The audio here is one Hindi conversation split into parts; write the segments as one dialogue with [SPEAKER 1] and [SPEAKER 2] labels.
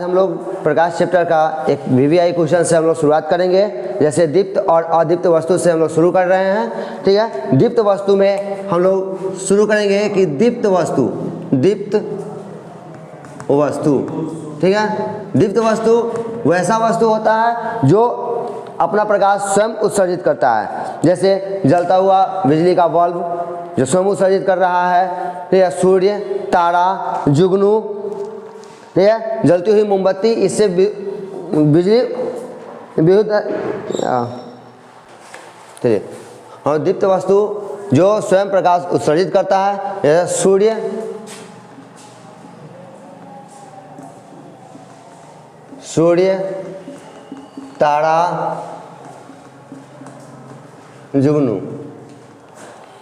[SPEAKER 1] हम लोग प्रकाश चैप्टर का एक वीवीआई क्वेश्चन से हम लोग शुरुआत करेंगे। जैसे दीप्त और अदीप्त वस्तु से हम लोग शुरू कर रहे हैं, ठीक है। दीप्त वस्तु में हम लोग शुरू करेंगे कि दीप्त वस्तु, ठीक है। दीप्त वस्तु वैसा वस्तु होता है जो अपना प्रकाश स्वयं उत्सर्जित करता है। जैसे जलता हुआ बिजली का बल्ब जो स्वयं उत्सर्जित कर रहा है, ठीक है। सूर्य, तारा, जुगनू, ठीक है। जलती हुई मोमबत्ती, इससे बिजली चलिए। और दीप्त वस्तु जो स्वयं प्रकाश उत्सर्जित करता है, जैसे सूर्य, तारा, जुगनू,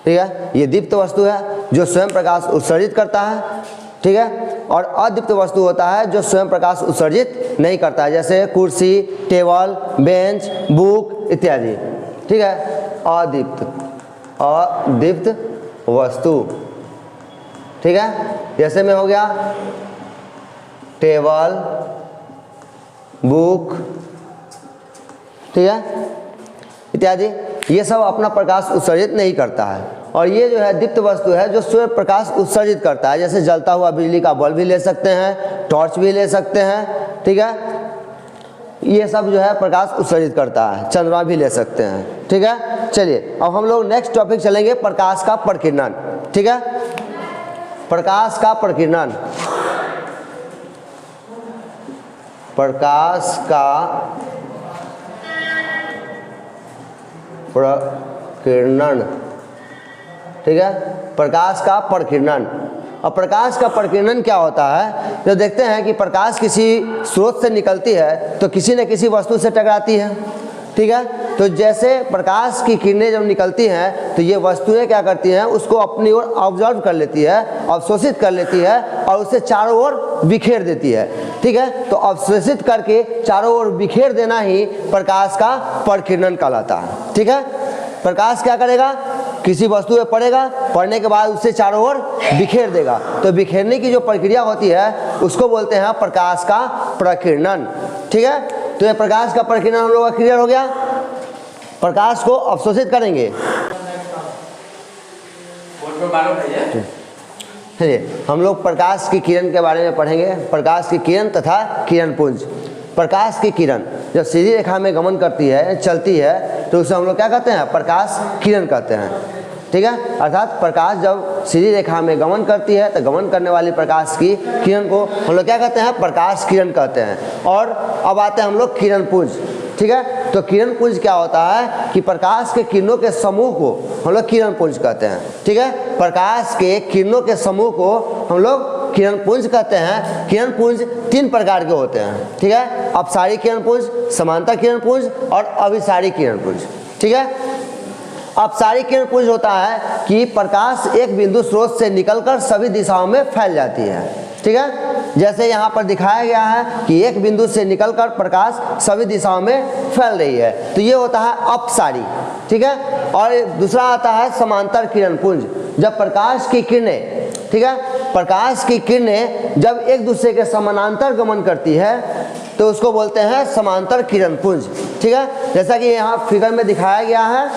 [SPEAKER 1] ठीक है। ये दीप्त वस्तु है जो स्वयं प्रकाश उत्सर्जित करता है, ठीक है। और अदीप्त वस्तु होता है जो स्वयं प्रकाश उत्सर्जित नहीं करता है, जैसे कुर्सी, टेबल, बेंच, बुक इत्यादि, ठीक है। अदीप्त वस्तु, ठीक है। जैसे में हो गया टेबल, बुक, ठीक है, इत्यादि। ये सब अपना प्रकाश उत्सर्जित नहीं करता है। और ये जो है दीप्त वस्तु है जो स्वयं प्रकाश उत्सर्जित करता है। जैसे जलता हुआ बिजली का बल्ब भी ले सकते हैं, टॉर्च भी ले सकते हैं, ठीक है। ये सब जो है प्रकाश उत्सर्जित करता है। चंद्रमा भी ले सकते हैं, ठीक है। चलिए अब हम लोग नेक्स्ट टॉपिक चलेंगे, प्रकाश का प्रकीर्णन, ठीक है। प्रकाश का प्रकीर्णन, प्रकाश का प्रकीर्णन, ठीक है। प्रकाश का प्रकीर्णन। और प्रकाश का प्रकीर्णन क्या होता है? जो देखते हैं कि प्रकाश किसी स्रोत से निकलती है तो किसी न किसी वस्तु से टकराती है, ठीक है। तो जैसे प्रकाश की किरणें जब निकलती हैं तो ये वस्तुएं क्या करती हैं, उसको अपनी ओर ऑब्जर्व कर लेती है, अवशोषित कर लेती है और उसे चारों ओर बिखेर देती है, ठीक है। तो अवशोषित करके चारों ओर बिखेर देना ही प्रकाश का प्रकीर्णन कहलाता है, ठीक है। प्रकाश क्या करेगा, किसी वस्तु पे पड़ेगा, पड़ने के बाद उसे चारों ओर बिखेर देगा। तो बिखेरने की जो प्रक्रिया होती है उसको बोलते हैं प्रकाश का प्रकीर्णन, ठीक है। तो ये प्रकाश का प्रकीर्णन हम लोग का क्लियर हो गया। प्रकाश को अवशोषित करेंगे। चलिए हम लोग प्रकाश की किरण के बारे में पढ़ेंगे। प्रकाश की किरण तथा किरण पुंज। प्रकाश की किरण जब सीधी रेखा में गमन करती है, चलती है, तो उसे हम लोग क्या कहते हैं, प्रकाश किरण कहते हैं, ठीक है। अर्थात प्रकाश जब सीधी रेखा में गमन करती है तो गमन करने वाली प्रकाश की किरण को हम लोग क्या कहते हैं, प्रकाश किरण कहते हैं। और अब आते हैं हम लोग किरण पुंज, ठीक है। तो किरण पुंज क्या होता है कि प्रकाश के किरणों के समूह को हम लोग किरण पुंज कहते हैं, ठीक है। प्रकाश के किरणों के समूह को हम लोग किरण पुंज कहते हैं। किरण पुंज 3 प्रकार के होते हैं, ठीक है। अपसारी किरण पुंज, समांतर किरण पुंज और अभिसारी किरण पुंज, ठीक है। अपसारी किरण पुंज होता है कि प्रकाश एक बिंदु स्रोत से निकलकर सभी दिशाओं में फैल जाती है, ठीक है। जैसे यहाँ पर दिखाया गया है कि एक बिंदु से निकलकर प्रकाश सभी दिशाओं में फैल रही है, तो ये होता है अपसारी, ठीक है। और दूसरा आता है समांतर किरण पुंज। जब प्रकाश की किरणें, ठीक है, प्रकाश की किरणें जब एक दूसरे के समानांतर गमन करती है तो उसको बोलते हैं समांतर किरण पुंज, ठीक है। जैसा कि यहाँ फिगर में दिखाया गया है,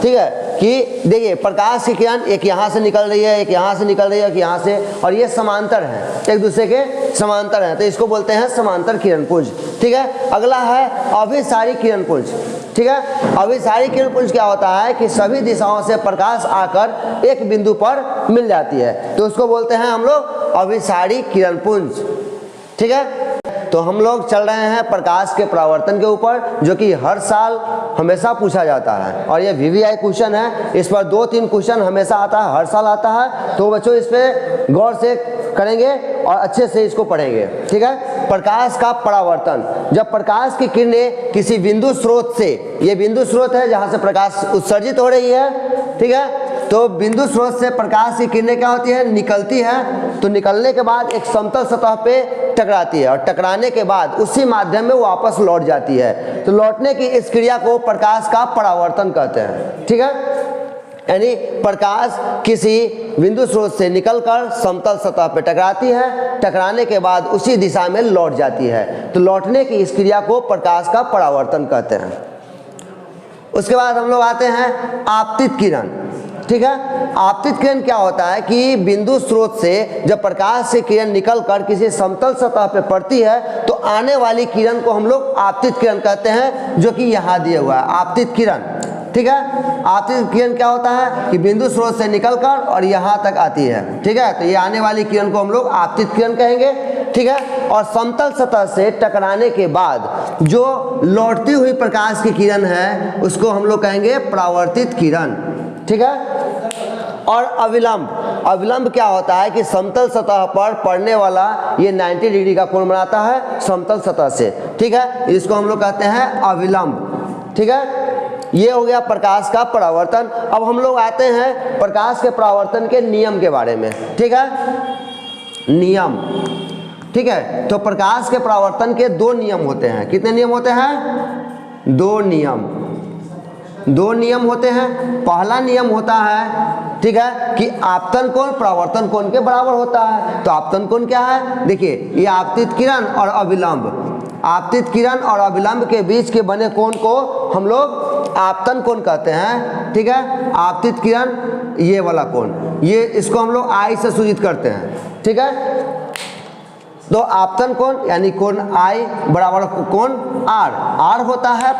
[SPEAKER 1] ठीक है, कि देखिए प्रकाश की किरण एक यहाँ से निकल रही है, एक यहाँ से निकल रही है, एक यहाँ से, और ये समांतर है, एक दूसरे के समांतर हैं, तो इसको बोलते हैं समांतर किरण पुंज, ठीक है। अगला है अभिसारी किरण पुंज, ठीक है। अभिसारी किरण पुंज क्या होता है कि सभी दिशाओं से प्रकाश आकर एक बिंदु पर मिल जाती है, तो उसको बोलते हैं हम लोग अभिसारी किरण पुंज, ठीक है। तो हम लोग चल रहे हैं प्रकाश के परावर्तन के ऊपर, जो कि हर साल हमेशा पूछा जाता है और ये वीवीआई क्वेश्चन है। इस पर 2-3 क्वेश्चन हमेशा आता है, हर साल आता है। तो बच्चों इस पे गौर से करेंगे और अच्छे से इसको पढ़ेंगे, ठीक है। प्रकाश का परावर्तन, जब प्रकाश की किरणें किसी बिंदु स्रोत से, ये बिंदु स्रोत है जहाँ से प्रकाश उत्सर्जित हो रही है, ठीक है। तो बिंदु स्रोत से प्रकाश की किरणें क्या होती है, निकलती है। तो निकलने के बाद एक समतल सतह पे टकराती है और टकराने के बाद उसी माध्यम में वापस लौट जाती है। तो लौटने की इस क्रिया को प्रकाश का परावर्तन कहते हैं, ठीक है। यानी प्रकाश किसी बिंदु स्रोत से निकलकर समतल सतह पर टकराती है, टकराने के बाद उसी दिशा में लौट जाती है। तो लौटने की इस क्रिया को प्रकाश का परावर्तन कहते हैं। उसके बाद हम लोग आते हैं आपतित किरण। ठीक है, आपतित किरण क्या होता है कि बिंदु स्रोत से जब प्रकाश से किरण निकलकर किसी समतल सतह पर पड़ती है तो आने वाली किरण को हम लोग आपतित किरण कहते हैं, जो कि यहाँ दिया हुआ है आपतित किरण। ठीक है, आपतित किरण क्या होता है कि बिंदु स्रोत से निकलकर और यहाँ तक आती है। ठीक है, तो ये आने वाली किरण को हम लोग आपतित किरण कहेंगे। ठीक है, और समतल सतह से टकराने के बाद जो लौटती हुई प्रकाश की किरण है उसको हम लोग कहेंगे परावर्तित किरण। ठीक है, और अविलंब, अविलंब क्या होता है कि समतल सतह पर पड़ने वाला ये 90 डिग्री का कोण बनाता है समतल सतह से। ठीक है, इसको हम लोग कहते हैं अविलंब। ठीक है, ये हो गया प्रकाश का परावर्तन। अब हम लोग आते हैं प्रकाश के परावर्तन के नियम के बारे में। ठीक है, नियम। ठीक है, तो प्रकाश के परावर्तन के दो नियम होते हैं। कितने नियम होते हैं? दो नियम, दो नियम होते हैं। पहला नियम होता है, ठीक है, कि आपतन कोण परावर्तन कोण के बराबर होता है। तो आपतन कोण क्या है? देखिए, ये आपतित किरण और अविलंब, आपतित किरण और अविलंब के बीच के बने कोण को हम लोग आपतन कोण कहते हैं। ठीक है, आपतित किरण ये वाला कोण, ये इसको हम लोग आई से सूचित करते हैं। ठीक है, तो आपतन कोण यानी कोण आई बराबर कोण आर, आर होता है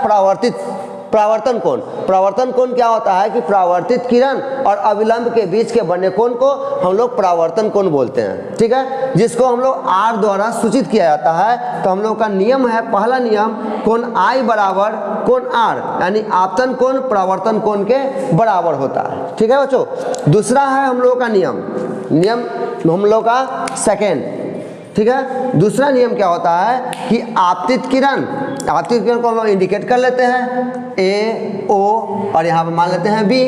[SPEAKER 1] परावर्तन कोण। परावर्तन कोण क्या होता है कि परावर्तित किरण और अविलंब के बीच के बने कोण को हम लोग परावर्तन कोण बोलते हैं। ठीक है, जिसको हम लोग आर द्वारा सूचित किया जाता है। तो हम लोग का नियम है, पहला नियम, कोण आई बराबर कोण आर, यानी आपतन कोण परावर्तन कोण के बराबर होता है। ठीक है बच्चों, दूसरा है हम लोग का नियम, नियम हम लोग का सेकेंड। ठीक है, दूसरा नियम क्या होता है कि आपतित किरण, आपतित किरण को हम लोग इंडिकेट कर लेते हैं ए ओ और यहाँ पर मान लेते हैं बी।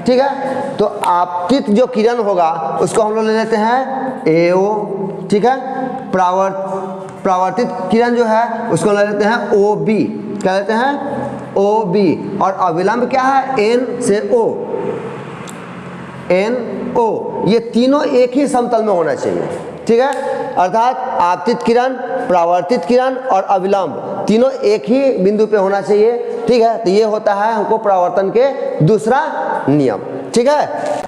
[SPEAKER 1] ठीक है, तो आपतित जो किरण होगा उसको हम लोग ले लेते हैं ए ओ। ठीक है, परावर्तित किरण जो है उसको ले लेते हैं ओ बी, क्या लेते हैं? O B. और अविलंब क्या है? एन से ओ, एन ओ। ये तीनों एक ही समतल में होना चाहिए। ठीक है, अर्थात आपतित किरण, परावर्तित किरण और अविलंब तीनों एक ही बिंदु पे होना चाहिए। ठीक है, तो ये होता है हमको परावर्तन के दूसरा नियम। ठीक है,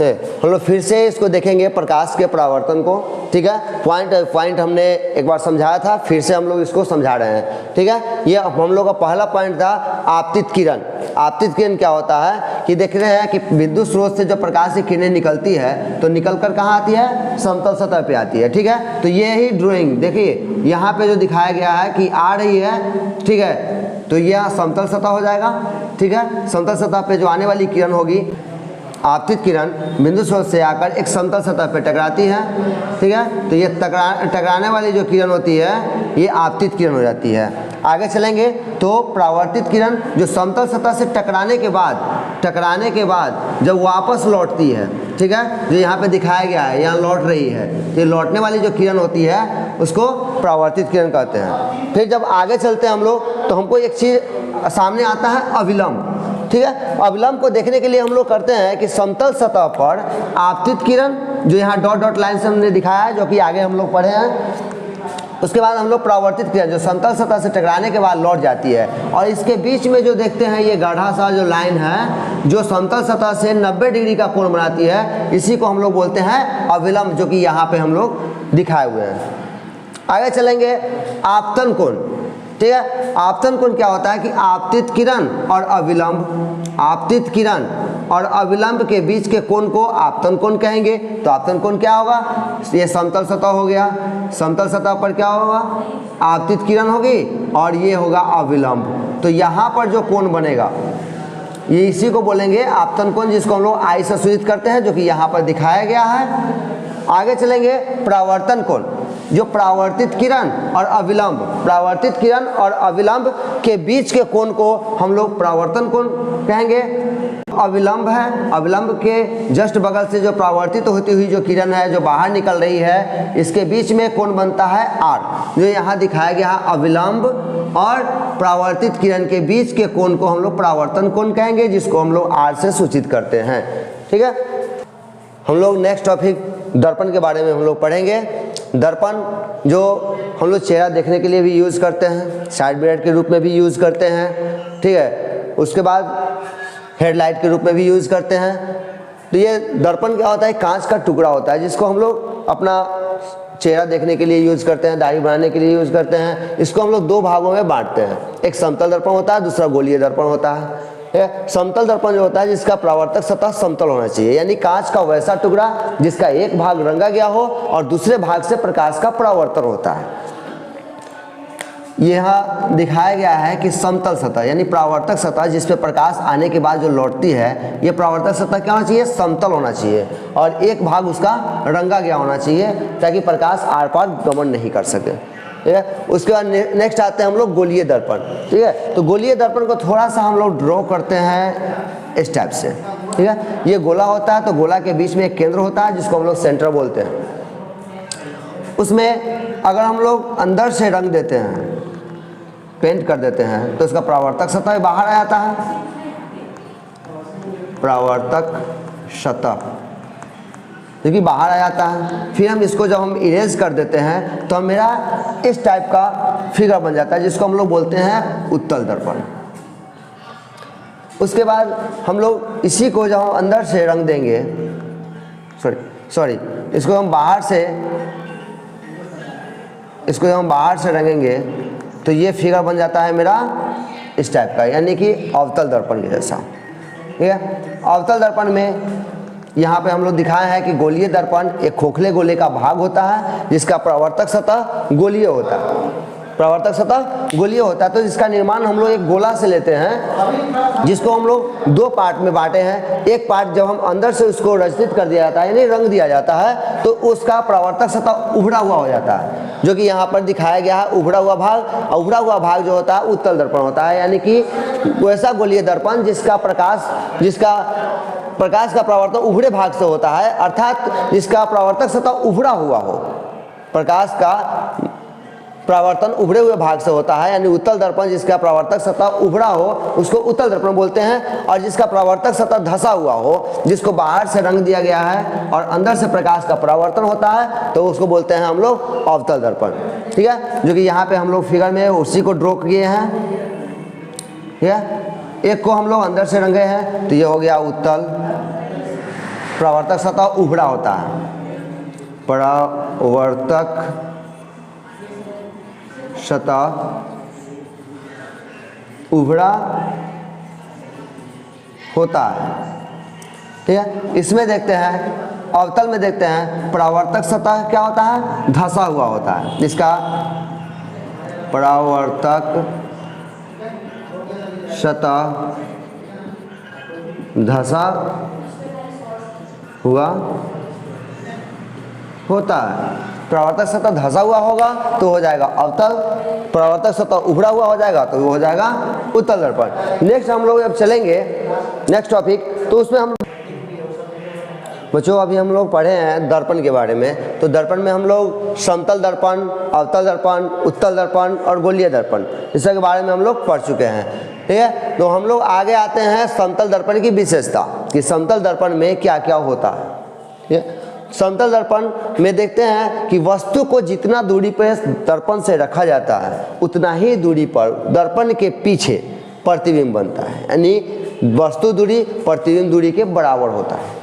[SPEAKER 1] हम लोग फिर से इसको देखेंगे प्रकाश के परावर्तन को। ठीक है, पॉइंट हमने एक बार समझाया था, फिर से हम लोग इसको समझा रहे हैं। ठीक है, ये हम लोग का पहला पॉइंट था आपतित किरण। आपतित किरण क्या होता है कि देख रहे हैं कि बिंदु स्रोत से जो प्रकाश की किरणें निकलती है तो निकलकर कहाँ आती है? समतल सतह पे आती है। ठीक है, तो ये ही ड्राइंग देखिए यहाँ पे जो दिखाया गया है कि आ रही है। ठीक है, तो यह समतल सतह हो जाएगा। ठीक है, समतल सतह पे जो आने वाली किरण होगी, आपतित किरण बिंदु स्रोत से आकर एक समतल सतह पर टकराती है। ठीक है, तो ये टकराने वाली जो किरण होती है ये आपतित किरण हो जाती है। आगे चलेंगे तो परावर्तित किरण जो समतल सतह से टकराने के बाद जब वापस लौटती है। ठीक है, जो यहाँ पे दिखाया गया है, यहाँ लौट रही है, तो लौटने वाली जो किरण होती है उसको परावर्तित किरण कहते हैं। फिर जब आगे चलते हैं हम लोग तो हमको एक चीज़ सामने आता है अविलंब। ठीक है, अविलंब को देखने के लिए हम लोग करते हैं कि समतल सतह पर आपतित किरण जो यहाँ डॉट डॉट लाइन से हमने दिखाया है, जो कि आगे हम लोग पढ़े हैं, उसके बाद हम लोग परावर्तित किरण जो समतल सतह से टकराने के बाद लौट जाती है। और इसके बीच में जो देखते हैं ये गाढ़ा सा जो लाइन है जो समतल सतह से 90 डिग्री का कोण बनाती है, इसी को हम लोग बोलते हैं अविलंब, जो कि यहाँ पे हम लोग दिखाए हुए हैं। आगे चलेंगे आपतन कोण। ठीक है, आपतन कोण क्या होता है कि आपतित किरण और अविलंब, आपतित किरण और अविलंब के बीच के कोण को आपतन कोण कहेंगे। तो आपतन कोण क्या होगा? ये समतल सतह हो गया, समतल सतह पर क्या होगा? आपतित किरण होगी और ये होगा अविलंब। तो यहाँ पर जो कोण बनेगा ये इसी को बोलेंगे आपतन कोण, जिसको हम लोग आई से सूचित करते हैं, जो कि यहाँ पर दिखाया गया है। आगे चलेंगे परावर्तन कोण। जो परावर्तित किरण और अविलंब, परावर्तित किरण और अविलंब के बीच के कोण को हम लोग परावर्तन कोण कहेंगे। अविलंब है, अविलंब के जस्ट बगल से जो परावर्तित होती हुई जो किरण है जो बाहर निकल रही है, इसके बीच में कोण बनता है आर, जो यहाँ दिखाया गया है। अविलंब और परावर्तित किरण के बीच के कोण को हम लोग परावर्तन कोण कहेंगे, जिसको हम लोग आर से सूचित करते हैं। ठीक है, हम लोग नेक्स्ट टॉपिक दर्पण के बारे में हम लोग पढ़ेंगे। दर्पण जो हम लोग चेहरा देखने के लिए भी यूज़ करते हैं, साइड मिरर के रूप में भी यूज़ करते हैं। ठीक है, उसके बाद हेडलाइट के रूप में भी यूज़ करते हैं। तो ये दर्पण क्या होता है, कांच का टुकड़ा होता है जिसको हम लोग अपना चेहरा देखने के लिए यूज़ करते हैं, दाढ़ी बनाने के लिए यूज़ करते हैं। इसको हम लोग दो भागों में बांटते हैं, एक समतल दर्पण होता है, दूसरा गोलीय दर्पण होता है। समतल दर्पण जो होता है जिसका परावर्तक सतह समतल होना चाहिए, यानी कांच का वैसा टुकड़ा जिसका एक भाग रंगा गया हो और दूसरे भाग से प्रकाश का परावर्तन होता है। यहाँ दिखाया गया है कि समतल सतह यानी परावर्तक सतह जिस पे प्रकाश आने के बाद जो लौटती है, ये परावर्तक सतह क्या होना चाहिए, समतल होना चाहिए और एक भाग उसका रंगा गया होना चाहिए ताकि प्रकाश आर पार गमन नहीं कर सके। ठीक है, उसके बाद नेक्स्ट आते हैं हम लोग गोलीय दर्पण। ठीक है, तो गोलीय दर्पण को थोड़ा सा हम लोग ड्रॉ करते हैं इस टाइप से। ठीक है, ये गोला होता है, तो गोला के बीच में एक केंद्र होता है जिसको हम लोग सेंटर बोलते हैं। उसमें अगर हम लोग अंदर से रंग देते हैं, पेंट कर देते हैं, तो इसका परावर्तक सतह बाहर आ जाता है, परावर्तक सतह जो कि बाहर आ जाता है। फिर हम इसको जब हम इरेज कर देते हैं तो मेरा इस टाइप का फिगर बन जाता है जिसको हम लोग बोलते हैं उत्तल दर्पण। उसके बाद हम लोग इसी को जब हम अंदर से रंग देंगे, इसको हम बाहर से रंगेंगे तो ये फिगर बन जाता है मेरा इस टाइप का, यानी कि अवतल दर्पण के जैसा। ठीक है, अवतल दर्पण में यहाँ पे हम लोग दिखाए हैं कि गोलीय दर्पण एक खोखले गोले का भाग होता है जिसका परावर्तक सतह गोलीय होता है, परावर्तक सतह गोलीय होता है। तो इसका निर्माण हम लोग एक गोला से लेते हैं जिसको हम लोग दो पार्ट में बांटे हैं। एक पार्ट जब हम अंदर से उसको रचित कर दिया जाता है यानी रंग दिया जाता है तो उसका परावर्तक सतह उभड़ा हुआ हो जाता है, जो कि यहाँ पर दिखाया गया है उभड़ा हुआ भाग। उभड़ा हुआ भाग जो होता है उत्तल दर्पण होता है, यानी कि वैसा गोलीय दर्पण जिसका प्रकाश का परावर्तन उभड़े भाग से होता है, अर्थात जिसका परावर्तक सतह उभड़ा हुआ हो, प्रकाश का परावर्तन उभड़े हुए भाग से होता है, यानी उत्तल दर्पण जिसका परावर्तक सतह उभड़ा हो उसको उत्तल दर्पण बोलते हैं। और जिसका परावर्तक सतह धंसा हुआ हो, जिसको बाहर से रंग दिया गया है और अंदर से प्रकाश का परावर्तन होता है, तो उसको बोलते हैं हम लोग अवतल दर्पण। ठीक है, जो कि यहाँ पे हम लोग फिगर में उसी को ड्रॉ किए हैं। ठीक है, एक को हम लोग अंदर से रंगे हैं तो ये हो गया उत्तल, परावर्तक सतह उभड़ा होता है, परावर्तक सतह उभड़ा होता है। ठीक है, इसमें देखते हैं, अवतल में देखते हैं परावर्तक सतह क्या होता है, धंसा हुआ होता है, जिसका परावर्तक सतह धंसा हुआ होता है। परावर्तक सतह धंसा हुआ होगा तो हो जाएगा अवतल, परावर्तक सतह उभड़ा हुआ हो जाएगा तो वो हो जाएगा उत्तल दर्पण। नेक्स्ट हम लोग जब चलेंगे नेक्स्ट टॉपिक, तो उसमें हम बच्चों अभी हम लोग पढ़े हैं दर्पण के बारे में। तो दर्पण में हम लोग समतल दर्पण, अवतल दर्पण, उत्तल दर्पण और गोलीय दर्पण इसके बारे में हम लोग पढ़ चुके हैं। ठीक है, तो हम लोग आगे आते हैं समतल दर्पण की विशेषता कि समतल दर्पण में क्या क्या होता है। ठीक है, समतल दर्पण में देखते हैं कि वस्तु को जितना दूरी पर दर्पण से रखा जाता है उतना ही दूरी पर दर्पण के पीछे प्रतिबिंब बनता है, यानी वस्तु दूरी प्रतिबिंब दूरी के बराबर होता है।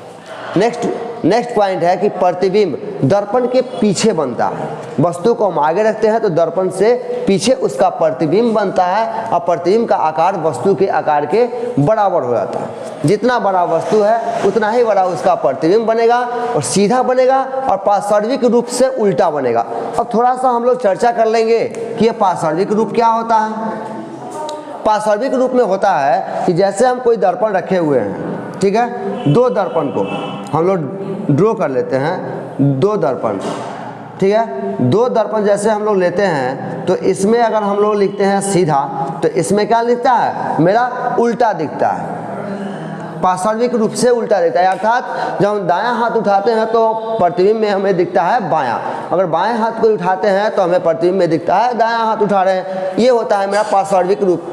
[SPEAKER 1] नेक्स्ट पॉइंट है कि प्रतिबिंब दर्पण के पीछे बनता है। वस्तु को हम आगे रखते हैं तो दर्पण से पीछे उसका प्रतिबिंब बनता है और प्रतिबिंब का आकार वस्तु के आकार के बराबर हो जाता है। जितना बड़ा वस्तु है उतना ही बड़ा उसका प्रतिबिंब बनेगा और सीधा बनेगा और पार्श्विक रूप से उल्टा बनेगा। अब थोड़ा सा हम लोग चर्चा कर लेंगे कि ये पार्श्विक रूप क्या होता है। पार्श्विक रूप में होता है कि जैसे हम कोई दर्पण रखे हुए हैं, ठीक है, दो दर्पण को हम लोग ड्रॉ कर लेते हैं, दो दर्पण ठीक है। दो दर्पण जैसे हम लोग लेते हैं तो इसमें अगर हम लोग लिखते हैं सीधा तो इसमें क्या दिखता है, मेरा उल्टा दिखता है, पार्श्विक रूप से उल्टा दिखता है। अर्थात जब हम दायां हाथ उठाते हैं तो प्रतिबिंब में हमें दिखता है बायां, अगर बाएं हाथ को उठाते हैं तो हमें प्रतिबिंब में दिखता है दायां हाथ उठा रहे हैं। ये होता है मेरा पार्श्विक रूप,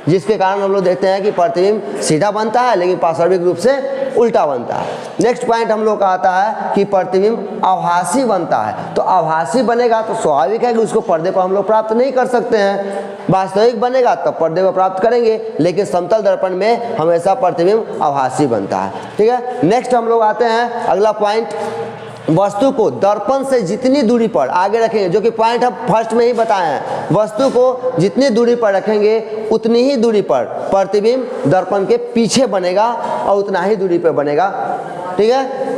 [SPEAKER 1] जिसके कारण हम लोग देखते हैं कि प्रतिबिंब सीधा बनता है लेकिन पार्श्विक रूप से उल्टा बनता है। नेक्स्ट पॉइंट हम लोग का आता है कि प्रतिबिंब आभासी बनता है। तो आभासी बनेगा तो स्वाभाविक है कि उसको पर्दे पर हम लोग प्राप्त नहीं कर सकते हैं, वास्तविक बनेगा तब पर्दे पर प्राप्त करेंगे, लेकिन समतल दर्पण में हमेशा प्रतिबिंब आभासी बनता है। ठीक है। नेक्स्ट हम लोग आते हैं अगला पॉइंट, वस्तु को दर्पण से जितनी दूरी पर आगे रखेंगे, जो कि पॉइंट हम फर्स्ट में ही बताए हैं, वस्तु को जितनी दूरी पर रखेंगे उतनी ही दूरी पर प्रतिबिंब दर्पण के पीछे बनेगा और उतना ही दूरी पर बनेगा। ठीक है।